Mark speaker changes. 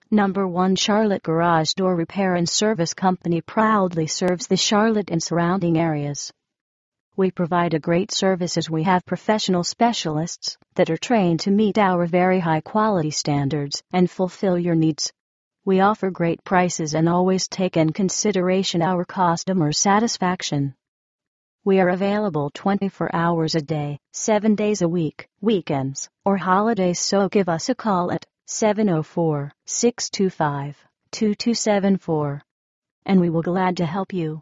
Speaker 1: Number 1 Charlotte Garage Door Repair and Service Company proudly serves the Charlotte and surrounding areas. We provide a great service as we have professional specialists that are trained to meet our very high quality standards and fulfill your needs. We offer great prices and always take in consideration our customer satisfaction. We are available 24 hours a day, 7 days a week, weekends, or holidays, so give us a call at 704-625-2274, and we will glad to help you.